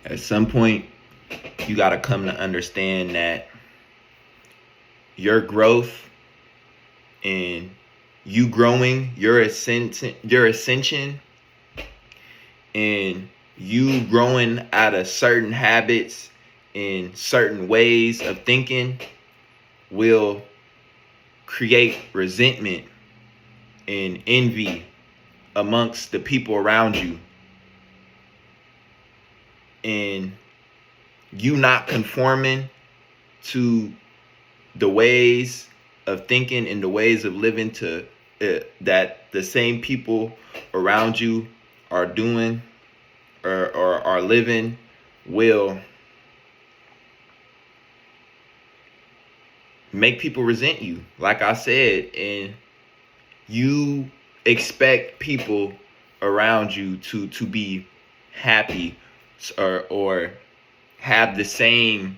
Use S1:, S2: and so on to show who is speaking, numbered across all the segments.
S1: At some point, you got to come to understand that your growth and you growing, your ascension, and you growing out of certain habits and certain ways of thinking will create resentment and envy amongst the people around you. And you not conforming to the ways of thinking and the ways of living to that the same people around you are doing or are living will make people resent you, like I said. And you expect people around you to be happy or have the same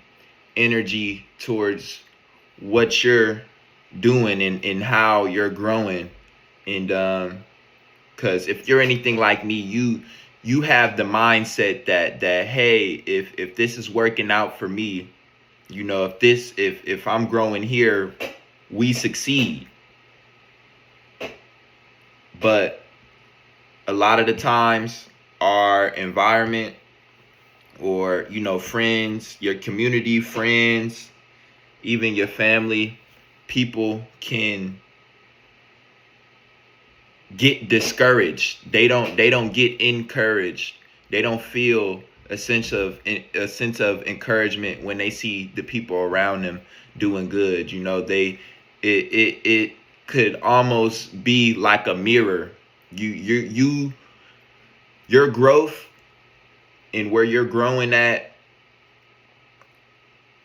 S1: energy towards what you're doing and how you're growing. And because if you're anything like me, you have the mindset that hey, if this is working out for me, if I'm growing here, we succeed. But a lot of the times, our environment, or friends, your community, friends, even your family, people can get discouraged. They don't get encouraged. They don't feel a sense of encouragement when they see the people around them doing good. It could almost be like a mirror. Your growth and where you're growing at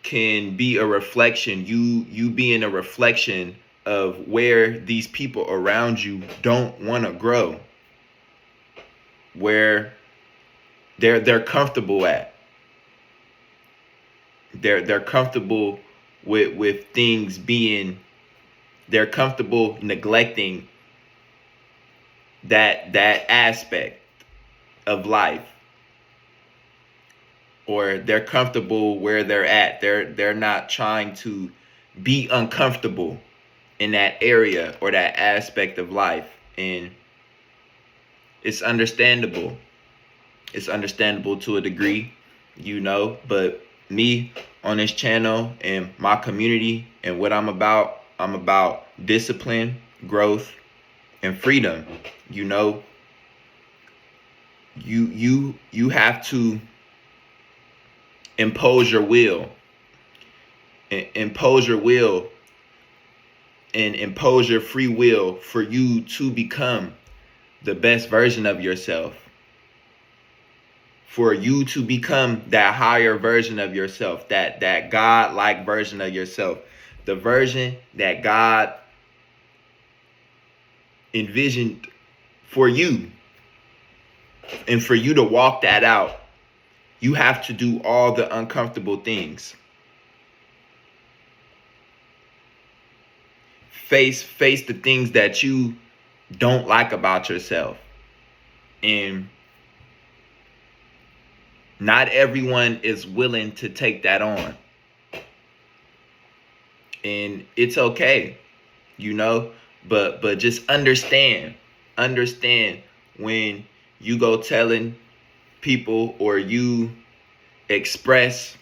S1: can be a reflection. You being a reflection of where these people around you don't want to grow, where they're comfortable at. They're comfortable with things being. They're comfortable neglecting that aspect of life, or they're comfortable where they're at. They're not trying to be uncomfortable in that area or that aspect of life. And it's understandable. It's understandable to a degree, but me on this channel and my community and what I'm about discipline, growth, and freedom. You have to impose your will. Impose your will and impose your free will for you to become the best version of yourself, for you to become that higher version of yourself, that God-like version of yourself, the version that God envisioned for you. And for you to walk that out, you have to do all the uncomfortable things. Face the things that you don't like about yourself. And not everyone is willing to take that on. And it's okay, but just understand when you go telling people, or you express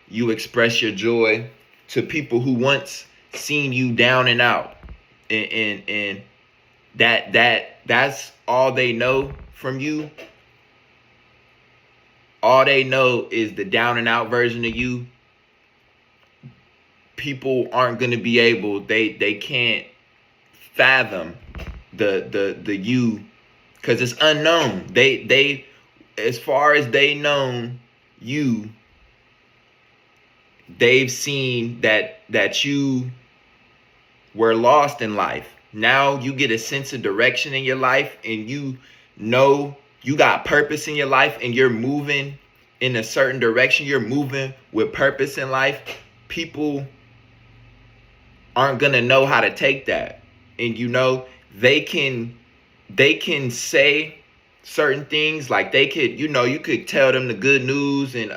S1: your joy to people who once seen you down and out, and that's all they know from you. All they know is the down and out version of you. People aren't going to be able, they can't fathom the you, because it's unknown. They as far as they know you, they've seen that you were lost in life. Now you get a sense of direction in your life, and you got purpose in your life, and you're moving in a certain direction. You're moving with purpose in life. People aren't gonna know how to take that. And they can say certain things. Like they could, you could tell them the good news, and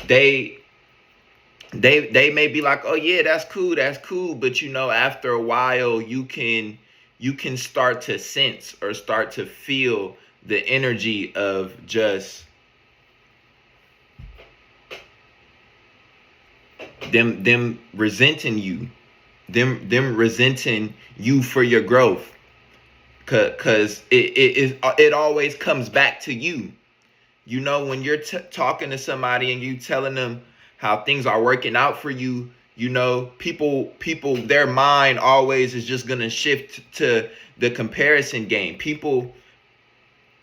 S1: they they may be like, oh yeah, that's cool, but after a while you can start to sense or start to feel the energy of just them resenting you, them resenting you for your growth, because it always comes back to you. When you're talking to somebody and you telling them how things are working out for you, people, their mind always is just gonna shift to the comparison game. People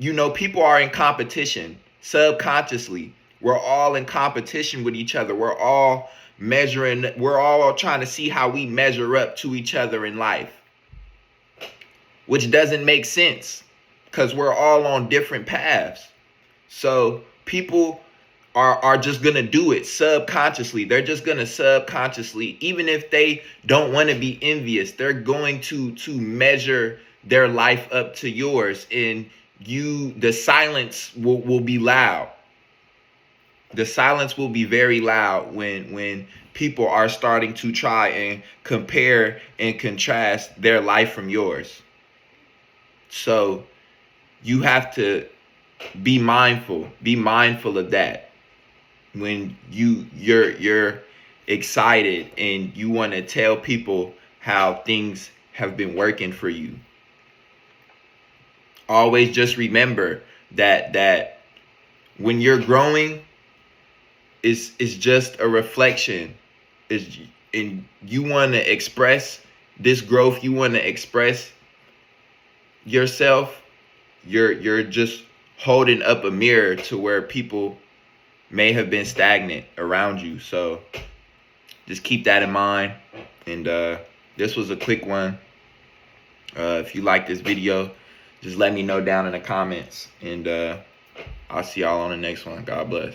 S1: are in competition subconsciously. We're all in competition with each other. We're all measuring. We're all trying to see how we measure up to each other in life, which doesn't make sense because we're all on different paths. So people are just gonna do it subconsciously. They're just gonna subconsciously, even if they don't want to be envious, they're going to measure their life up to yours, and the silence will be loud. The silence will be very loud when people are starting to try and compare and contrast their life from yours. So you have to be mindful of that. When you're excited and you want to tell people how things have been working for you, always just remember that when you're growing, is just a reflection. And you want to express this growth, you want to express yourself, you're just holding up a mirror to where people may have been stagnant around you. So just keep that in mind. And this was a quick one. If you like this video, just let me know down in the comments, and I'll see y'all on the next one. God bless.